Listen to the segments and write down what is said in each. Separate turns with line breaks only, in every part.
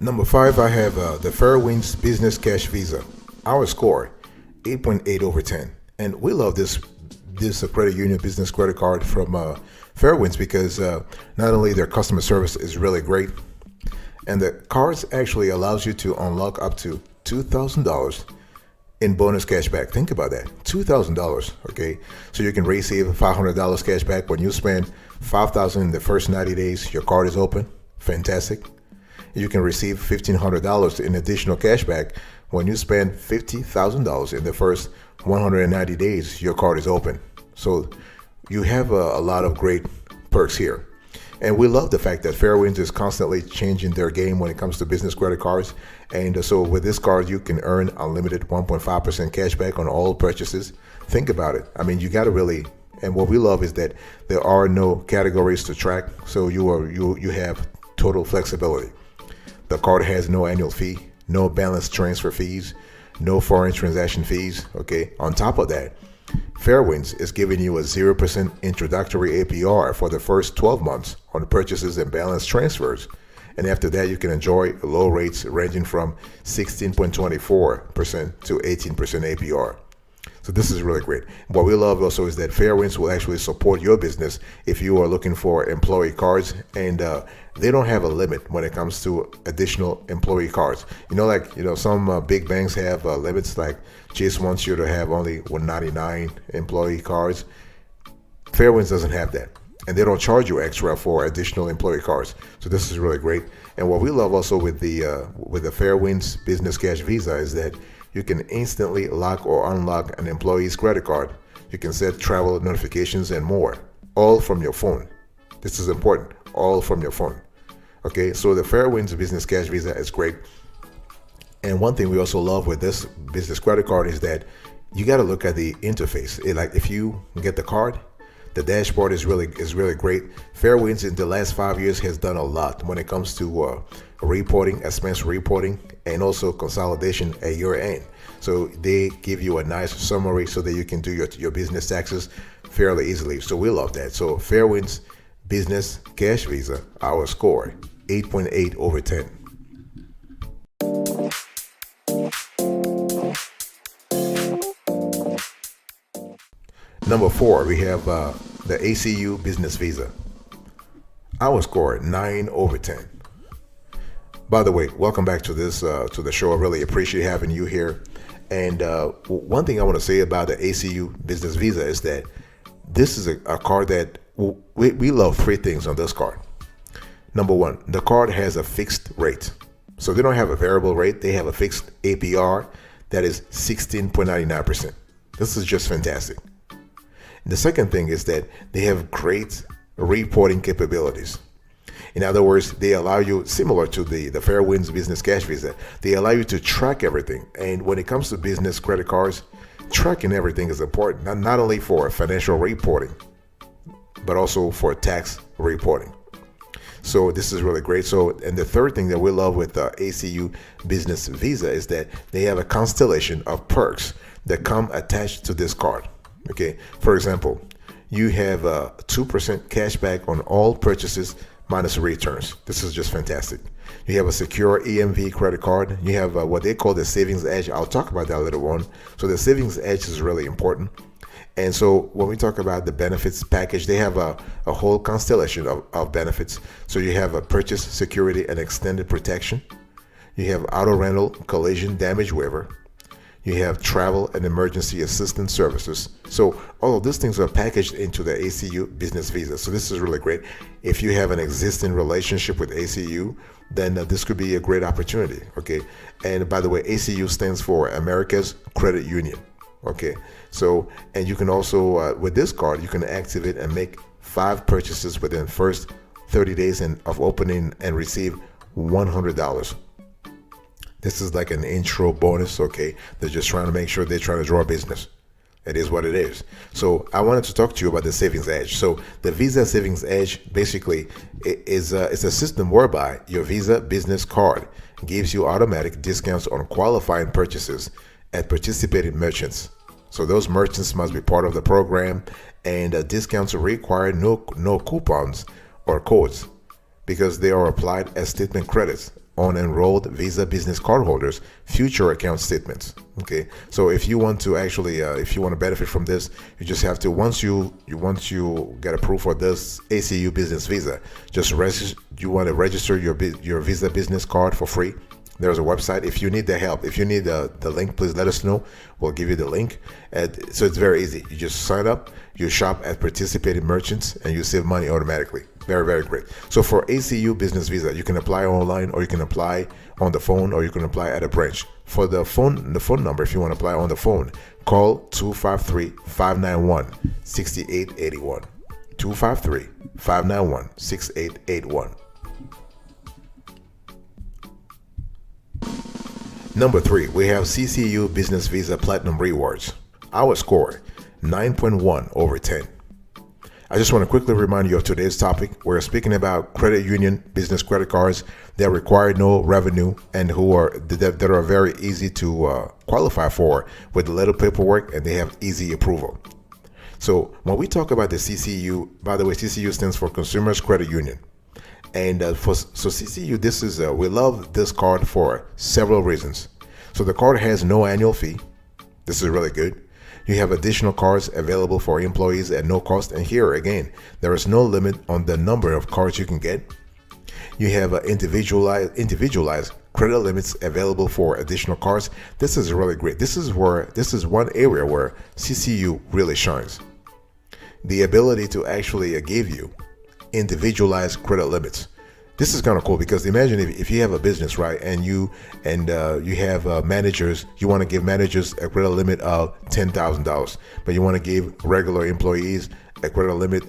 Number 5, I have the Fairwinds Business Cash Visa. Our score, 8.8 over 10. And we love this credit union business credit card from Fairwinds because not only their customer service is really great, and the cards actually allows you to unlock up to $2,000 in bonus cash back. Think about that, $2,000, okay? So you can receive $500 cash back when you spend $5,000 in the first 90 days, your card is open, fantastic. You can receive $1,500 in additional cash back when you spend $50,000 in the first 190 days, your card is open. So you have a lot of great perks here. And we love the fact that Fairwinds is constantly changing their game when it comes to business credit cards. And so with this card, you can earn unlimited 1.5% cash back on all purchases. Think about it. I mean, you got to really, and what we love is that there are no categories to track. So you have total flexibility. The card has no annual fee, no balance transfer fees, no foreign transaction fees. Okay. On top of that, Fairwinds is giving you a 0% introductory APR for the first 12 months on purchases and balance transfers. And after that, you can enjoy low rates ranging from 16.24% to 18% APR. So this is really great. What we love also is that Fairwinds will actually support your business if you are looking for employee cards, and they don't have a limit when it comes to additional employee cards. Some big banks have limits, like Chase wants you to have only 199 employee cards. Fairwinds doesn't have that, and they don't charge you extra for additional employee cards. So this is really great. And what we love also with the Fairwinds Business Cash Visa is that you can instantly lock or unlock an employee's credit card. You can set travel notifications and more, all from your phone. This is important, all from your phone. Okay, so the Fairwinds Business Cash Visa is great. And one thing we also love with this business credit card is that you got to look at the interface. Like if you get the card, the dashboard is really great. Fairwinds in the last 5 years has done a lot when it comes to reporting, expense reporting, and also consolidation at your end. So they give you a nice summary so that you can do your business taxes fairly easily. So we love that. So Fairwinds Business Cash Visa, our score, 8.8 over 10. Number 4, we have the ACU Business Visa. Our score, 9 over 10. By the way, welcome back to the show. I really appreciate having you here. And one thing I want to say about the ACU Business Visa is that this is a card that we love 3 things on this card. Number 1, the card has a fixed rate. So they don't have a variable rate. They have a fixed APR that is 16.99%. This is just fantastic. The second thing is that they have great reporting capabilities. In other words, they allow you, similar to the Fairwinds Business Cash Visa, they allow you to track everything. And when it comes to business credit cards, tracking everything is important, not only for financial reporting, but also for tax reporting. So this is really great. So, and the third thing that we love with the ACU Business Visa is that they have a constellation of perks that come attached to this card. Okay, for example, you have 2% cash back on all purchases minus returns. This is just fantastic. You have a secure EMV credit card. You have what they call the Savings Edge. I'll talk about that later on. So the Savings Edge is really important. And so when we talk about the benefits package, they have a whole constellation of benefits. So you have a purchase security and extended protection. You have auto rental collision damage waiver. You have travel and emergency assistance services. So all of these things are packaged into the ACU Business Visa. So this is really great. If you have an existing relationship with ACU, then this could be a great opportunity. Okay. And by the way, ACU stands for America's Credit Union. Okay. So, and you can also, with this card, you can activate and make 5 purchases within the first 30 days of opening and receive $100. This is like an intro bonus, okay? They're just trying to make sure they're trying to draw business. It is what it is. So I wanted to talk to you about the Savings Edge. So the Visa Savings Edge basically is a system whereby your Visa business card gives you automatic discounts on qualifying purchases at participating merchants. So those merchants must be part of the program, and discounts require no coupons or codes, because they are applied as statement credits on enrolled Visa business cardholders' future account statements. Okay, so if you want to actually, if you want to benefit from this, you just have to once you get approved for this ACU Business Visa, just register. You want to register your Visa business card for free. There's a website. If you need the help, if you need the link, please let us know. We'll give you the link. So it's very easy. You just sign up, you shop at participating merchants, and you save money automatically. Very, very great. So for ACU Business Visa, you can apply online, or you can apply on the phone, or you can apply at a branch. For the phone number, if you want to apply on the phone, call 253-591-6881. 253-591-6881. Number 3, we have CCU Business Visa Platinum Rewards. Our score, 9.1 over 10. I just want to quickly remind you of today's topic. We're speaking about credit union business credit cards that require no revenue and that are very easy to qualify for with little paperwork, and they have easy approval. So when we talk about the CCU, by the way, CCU stands for Consumers Credit Union. And so CCU, this is we love this card for several reasons. So the card has no annual fee. This is really good. You have additional cards available for employees at no cost. And here again, there is no limit on the number of cards you can get. You have individualized credit limits available for additional cards. This is really great. This is one area where CCU really shines. The ability to actually give you individualized credit limits. This is kind of cool because imagine if you have a business, right, and you have managers, you want to give managers a credit limit of $10,000, but you want to give regular employees a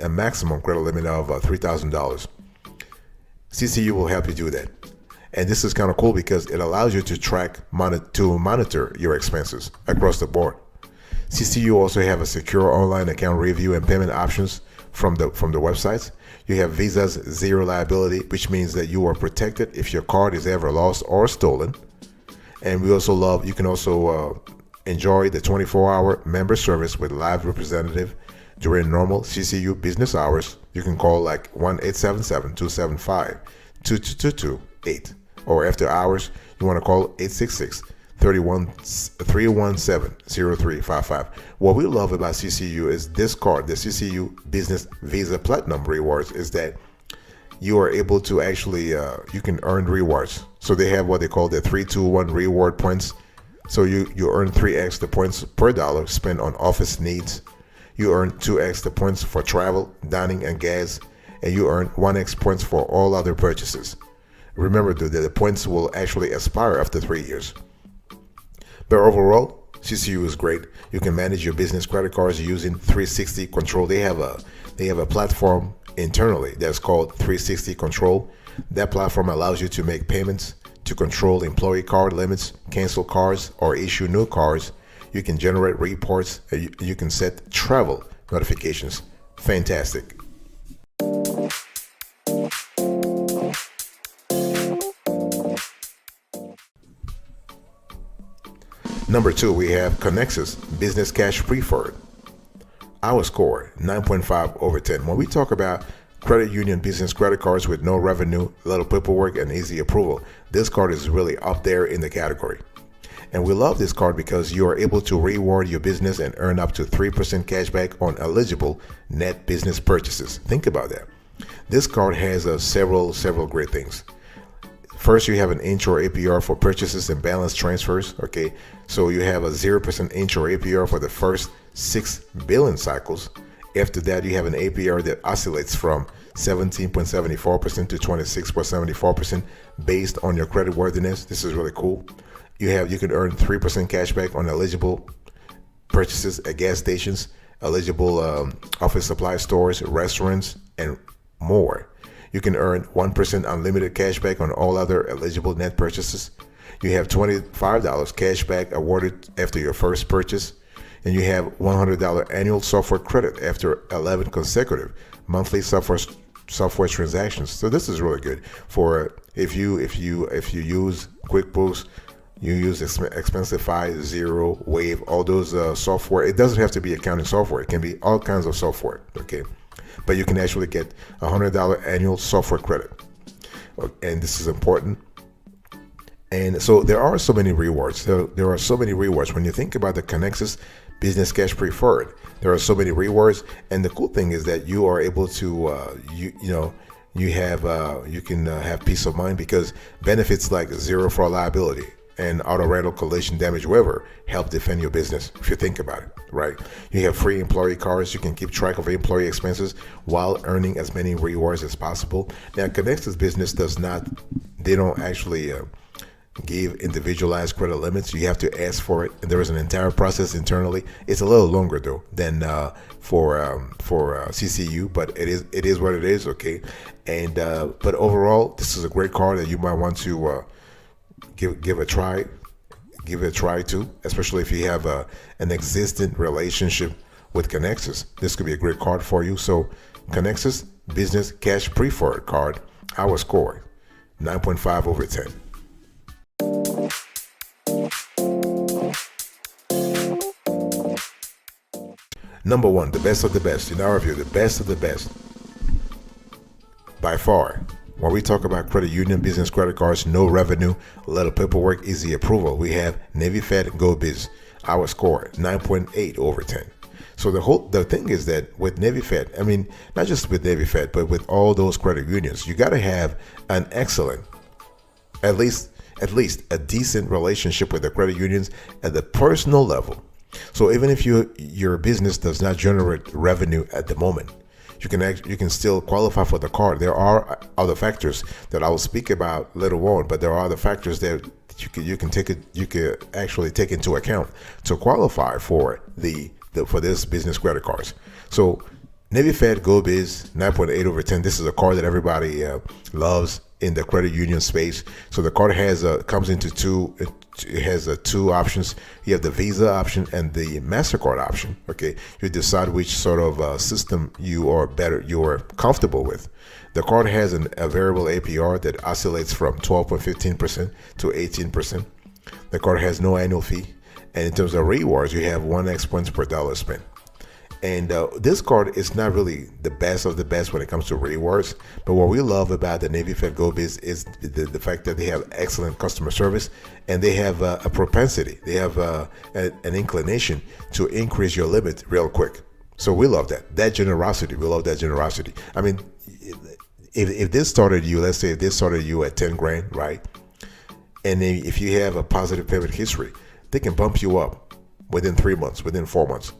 maximum credit limit of $3,000. CCU will help you do that. And this is kind of cool because it allows you to monitor your expenses across the board. CCU also have a secure online account review and payment options from the websites. You have Visa's zero liability, which means that you are protected if your card is ever lost or stolen. And we also you can also enjoy the 24-hour member service with live representative during normal CCU business hours. You can call like 1-877-275-2228, or after hours, you want to call 866-317-0355. What we love about CCU is this card, the CCU Business Visa Platinum Rewards, is that you are able to actually, you can earn rewards. So they have what they call the 3-2-1 reward points. So you earn 3x the points per dollar spent on office needs. You earn 2x the points for travel, dining, and gas. And you earn 1x points for all other purchases. Remember that the points will actually expire after 3 years. But overall, CCU is great. You can manage your business credit cards using 360 Control. They have a platform internally that's called 360 Control. That platform allows you to make payments, to control employee card limits, cancel cards, or issue new cards. You can generate reports. You can set travel notifications. Fantastic. Number 2, we have Connexus Business Cash Preferred. Our score, 9.5 over 10. When we talk about credit union business credit cards with no revenue, little paperwork, and easy approval, this card is really up there in the category. And we love this card because you are able to reward your business and earn up to 3% cash back on eligible net business purchases. Think about that. This card has several great things. First, you have an inch or APR for purchases and balance transfers. Okay, so you have a 0% inch or APR for the first 6 billing cycles. After that, you have an APR that oscillates from 17.74% to 26.74% based on your credit worthiness. This is really cool. You can earn 3% cash back on eligible purchases at gas stations, eligible office supply stores, restaurants, and more. You can earn 1% unlimited cash back on all other eligible net purchases. You have $25 cash back awarded after your first purchase. And you have $100 annual software credit after 11 consecutive monthly software transactions. So this is really good for if you use QuickBooks, you use Expensify, Xero, Wave, all those software. It doesn't have to be accounting software. It can be all kinds of software. Okay. But you can actually get $100 annual software credit. and this is important. And so there are so many rewards. There are so many rewards. When you think about the Connexus Business Cash Preferred, there are so many rewards. And the cool thing is that you are able to, you can have peace of mind, because benefits like zero for liability and auto rental, collision damage waiver help defend your business. If you think about it, right? You have free employee cards. You can keep track of employee expenses while earning as many rewards as possible. Now, Connexus Business they don't actually give individualized credit limits. You have to ask for it, and there is an entire process internally. It's a little longer though than for CCU, but it is what it is. Okay, and but overall, this is a great card that you might want to give a try. Give it a try too, especially if you have an existing relationship with Connexus. This could be a great card for you. So, Connexus Business Cash Preferred card, our score 9.5 over 10. Number one, the best of the best. In our view, the best of the best. By far, when we talk about credit union business credit cards, no revenue, little paperwork, easy approval, we have Navy Fed Go Biz. Our score 9.8 over 10. So the thing is that with Navy Fed, I mean, not just with Navy Fed, but with all those credit unions, you got to have an excellent, at least a decent relationship with the credit unions at the personal level. So even if your business does not generate revenue at the moment, you can still qualify for the card. There are other factors that I will speak about later on, but there are other factors that you can actually take into account to qualify for for this business credit cards. So Navy Fed Go Biz 9.8 over 10. This is a card that everybody loves in the credit union space. So the card comes into two. It has two options. You have the Visa option and the MasterCard option. Okay, you decide which sort of system you are comfortable with. The card has a variable APR that oscillates from 12.15% to 18%. The card has no annual fee, and in terms of rewards, you have 1x points per dollar spent. And this card is not really the best of the best when it comes to rewards. But what we love about the Navy Fed Go Biz is the fact that they have excellent customer service, and they have a propensity. They have an inclination to increase your limit real quick. So we love that. That generosity. We love that generosity. I mean, if this started you, let's say if this started you at 10 grand, right? And then if you have a positive payment history, they can bump you up within 3 months, within 4 months.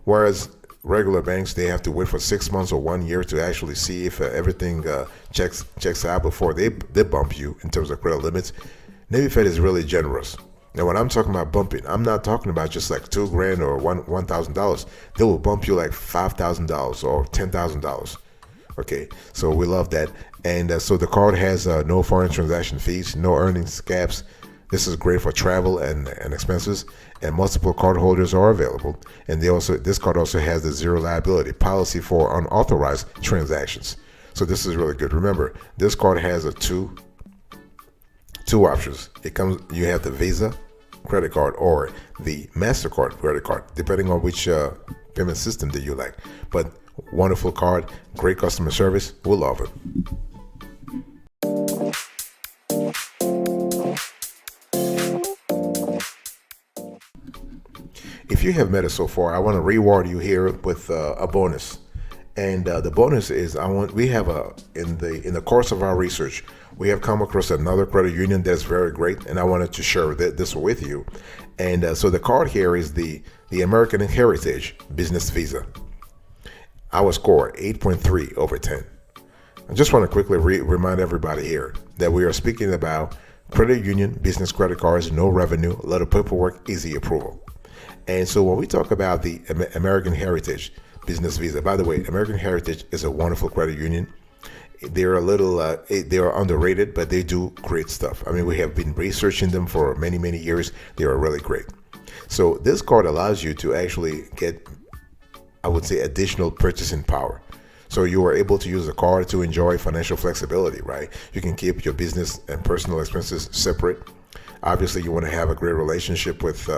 Whereas regular banks, they have to wait for 6 months or 1 year to actually see if everything checks out before they bump you in terms of credit limits. Navy Fed is really generous. Now, when I'm talking about bumping, I'm not talking about just like $2,000 or $1,000. They will bump you like $5,000 or $10,000. Okay, so we love that. And so the card has no foreign transaction fees, no earnings caps. This is great for travel and expenses, and multiple card holders are available. And this card also has the zero liability policy for unauthorized transactions. So this is really good. Remember, this card has two options. You have the Visa credit card or the MasterCard credit card, depending on which payment system that you like. But wonderful card, great customer service. We'll love it. If you have met us so far, I want to reward you here with a bonus, and the bonus is in the course of our research, we have come across another credit union that's very great, and I wanted to share this with you. And so the card here is the American Heritage Business Visa. Our score 8.3 over 10. I just want to quickly remind everybody here that we are speaking about credit union business credit cards, no revenue, little paperwork, easy approval. And so when we talk about the American Heritage Business Visa, by the way, American Heritage is a wonderful credit union. They're they are underrated, but they do great stuff. I mean, we have been researching them for many, many years. They are really great. So this card allows you to actually get, I would say, additional purchasing power. So you are able to use the card to enjoy financial flexibility, right? You can keep your business and personal expenses separate. Obviously, you want to have a great relationship with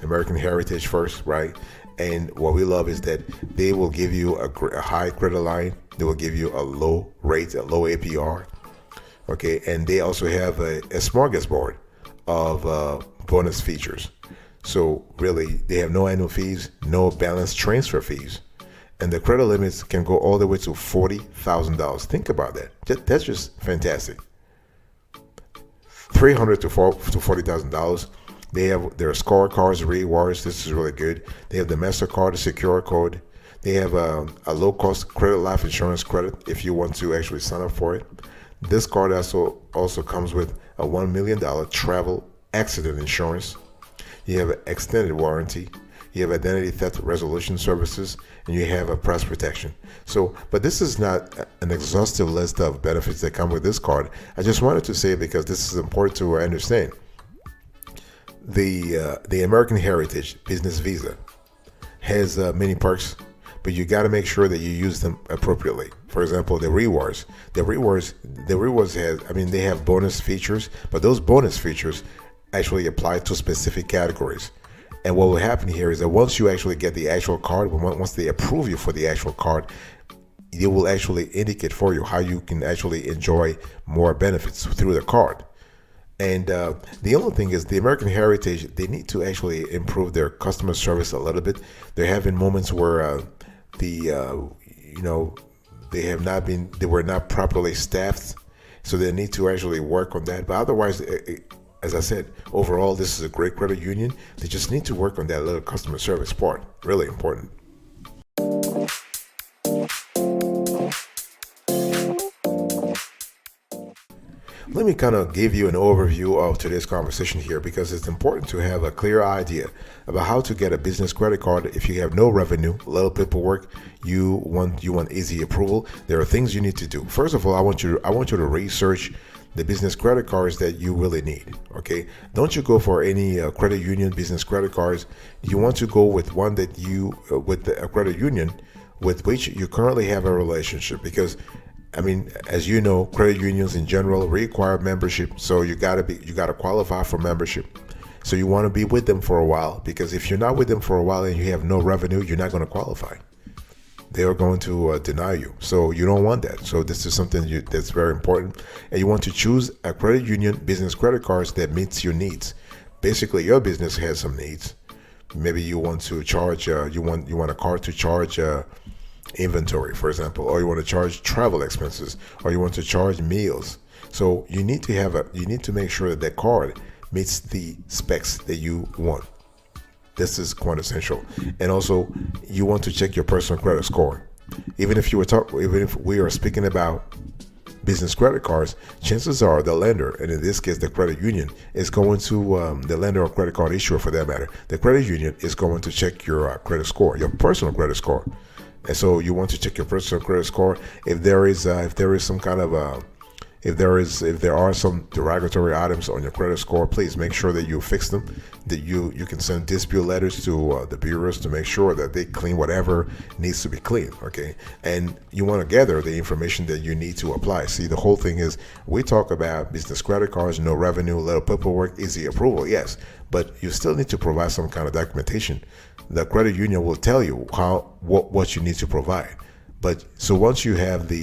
American Heritage first, right? And what we love is that they will give you a high credit line. They will give you a low rate, a low APR. Okay, and they also have a smorgasbord of bonus features. So really, they have no annual fees, no balance transfer fees, and the credit limits can go all the way to $40,000. Think about that. That's just fantastic. $300 to $40,000. They have their scorecards, rewards. This is really good. They have the MasterCard, the Secure Code. They have a low-cost credit life insurance credit if you want to actually sign up for it. This card also comes with a $1 million travel accident insurance. You have an extended warranty. You have identity theft resolution services, and you have a press protection. So, but this is not an exhaustive list of benefits that come with this card. I just wanted to say it because this is important to understand. The American Heritage Business Visa has many perks, but you got to make sure that you use them appropriately. For example, the rewards has, they have bonus features, but those bonus features actually apply to specific categories. And what will happen here is that once you actually get the actual card, once they approve you for the actual card, it will actually indicate for you how you can actually enjoy more benefits through the card. And the only thing is the American Heritage, they need to actually improve their customer service a little bit. They're having moments where they were not properly staffed. So they need to actually work on that. But otherwise, as I said, overall, this is a great credit union. They just need to work on that little customer service part. Really important. Let me kind of give you an overview of today's conversation here because it's important to have a clear idea about how to get a business credit card. If you have no revenue, little paperwork, you want easy approval, there are things you need to do. First of all, I want you to research the business credit cards that you really need. Okay, don't you go for any credit union business credit cards. You want to go with one that with a credit union with which you currently have a relationship, because as you know, credit unions in general require membership, so you gotta qualify for membership. So you want to be with them for a while, because if you're not with them for a while and you have no revenue, you're not going to qualify. They are going to deny you. So you don't want that. So this is something that's very important. And you want to choose a credit union business credit cards that meets your needs. Basically, your business has some needs. Maybe you want to charge, you want a card to charge inventory, for example, or you want to charge travel expenses, or you want to charge meals. So you need to make sure that card meets the specs that you want. This is quite essential. And also, you want to check your personal credit score. Even if we are speaking about business credit cards, chances are the lender, and in this case the credit union, is going to the lender or credit card issuer for that matter. The credit union is going to check your credit score, your personal credit score. And so you want to check your personal credit score. If there are some derogatory items on your credit score, please make sure that you fix them. That you can send dispute letters to the bureaus to make sure that they clean whatever needs to be cleaned. Okay, and you want to gather the information that you need to apply. See, the whole thing is we talk about business credit cards, no revenue, little paperwork, easy approval. Yes, but you still need to provide some kind of documentation. The credit union will tell you what you need to provide. But so once you have a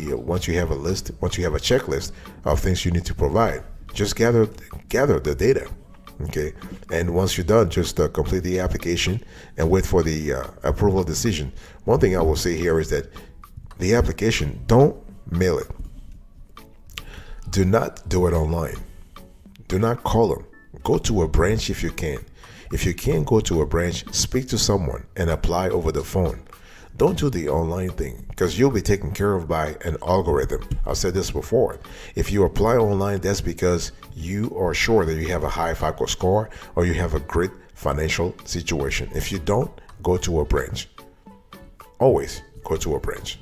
list, once you have a checklist of things you need to provide, just gather the data. Okay, and once you're done, just complete the application and wait for the approval decision. One thing I will say here is that the application, don't mail it. Do not do it online. Do not call them. Go to a branch if you can. If you can't go to a branch, speak to someone and apply over the phone. Don't do the online thing, because you'll be taken care of by an algorithm. I've said this before. If you apply online, that's because you are sure that you have a high FICO score or you have a great financial situation. If you don't, go to a branch. Always go to a branch.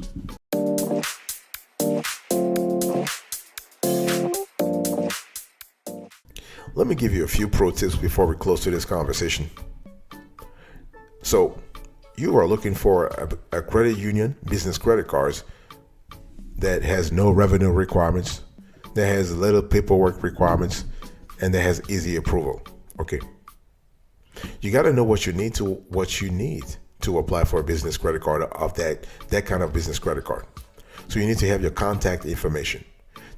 Let me give you a few pro tips before we close to this conversation. So, you are looking for a credit union, business credit cards that has no revenue requirements, that has little paperwork requirements, and that has easy approval. Okay. You got to know what you need to apply for a business credit card of that kind of business credit card. So you need to have your contact information.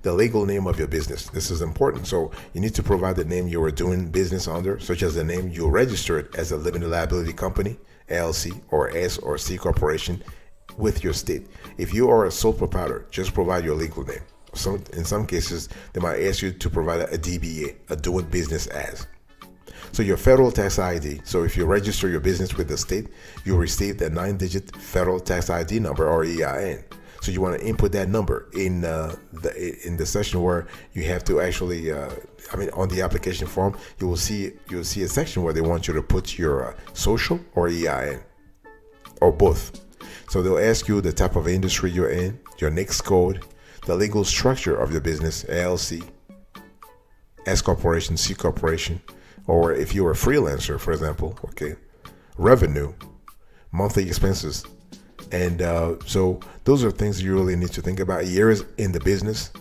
the legal name of your business. This is important. So you need to provide the name you are doing business under, such as the name you registered as a limited liability company, LLC, or S or C corporation with your state. If you are a sole proprietor, just provide your legal name. In some cases, they might ask you to provide a DBA, a doing business as. So your federal tax ID. So if you register your business with the state, you'll receive the 9-digit federal tax ID number, or EIN. So you want to input that number in the section where you have to actually, on the application form, you'll see a section where they want you to put your social or EIN, or both. So they'll ask you the type of industry you're in, your NAICS code, the legal structure of your business, LLC, S corporation, C corporation, or if you're a freelancer, for example, okay, revenue, monthly expenses. And so those are things you really need to think about. Years in the business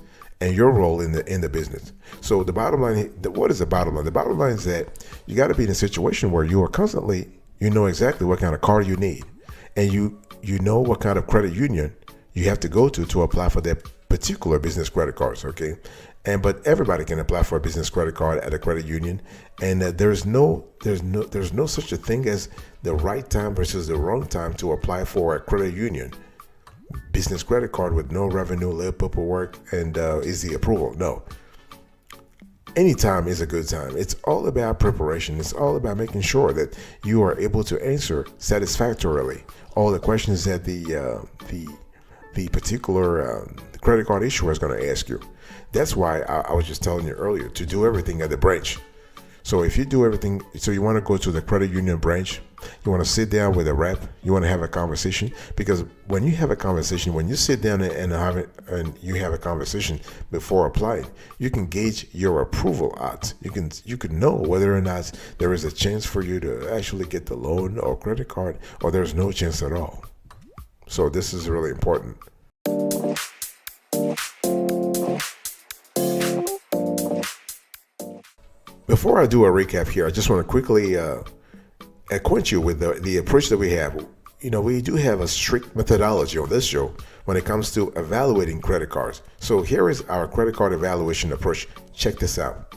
and your role in the business. So the bottom line, what is the bottom line? The bottom line is that you got to be in a situation where you are constantly, you know exactly what kind of car you need, and you know what kind of credit union you have to go to apply for that particular business credit cards, okay? But everybody can apply for a business credit card at a credit union, and there's no such a thing as the right time versus the wrong time to apply for a credit union business credit card with no revenue, little paperwork, and easy approval. No, any time is a good time. It's all about preparation. It's all about making sure that you are able to answer satisfactorily all the questions that the particular credit card issuer is going to ask you. That's why I was just telling you earlier to do everything at the branch. So if you do everything, so you want to go to the credit union branch, you want to sit down with a rep, you want to have a conversation, because when you have a conversation, when you sit down and you have a conversation before applying, you can gauge your approval odds. You can know whether or not there is a chance for you to actually get the loan or credit card, or there's no chance at all. So this is really important. Before I do a recap here, I just want to quickly acquaint you with the approach that we have. You know, we do have a strict methodology on this show when it comes to evaluating credit cards. So here is our credit card evaluation approach. Check this out.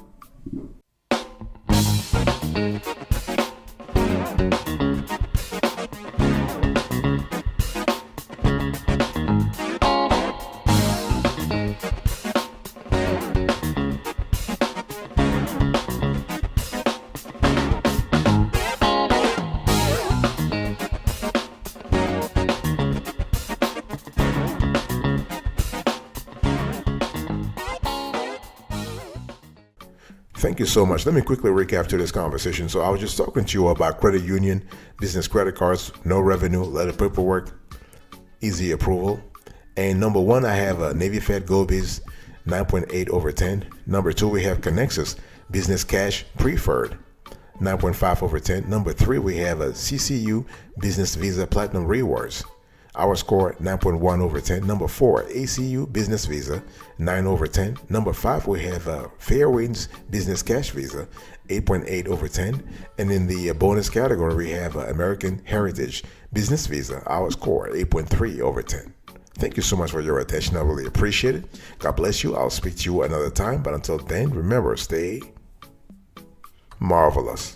Thank you so much. Let me quickly recap to this conversation. So I was just talking to you about credit union, business credit cards, no revenue, letter paperwork, easy approval. And number one, I have a Navy Fed GoBiz 9.8/10. Number two, we have Connexus Business Cash Preferred 9.5/10. Number three, we have a CCU Business Visa Platinum Rewards. Our score 9.1/10. Number four, ACU Business Visa 9/10. Number five, we have Fairwinds Business Cash Visa 8.8/10. And in the bonus category, we have American Heritage Business Visa. Our score 8.3/10. Thank you so much for your attention. I really appreciate it. God bless you. I'll speak to you another time. But until then, remember, stay marvelous.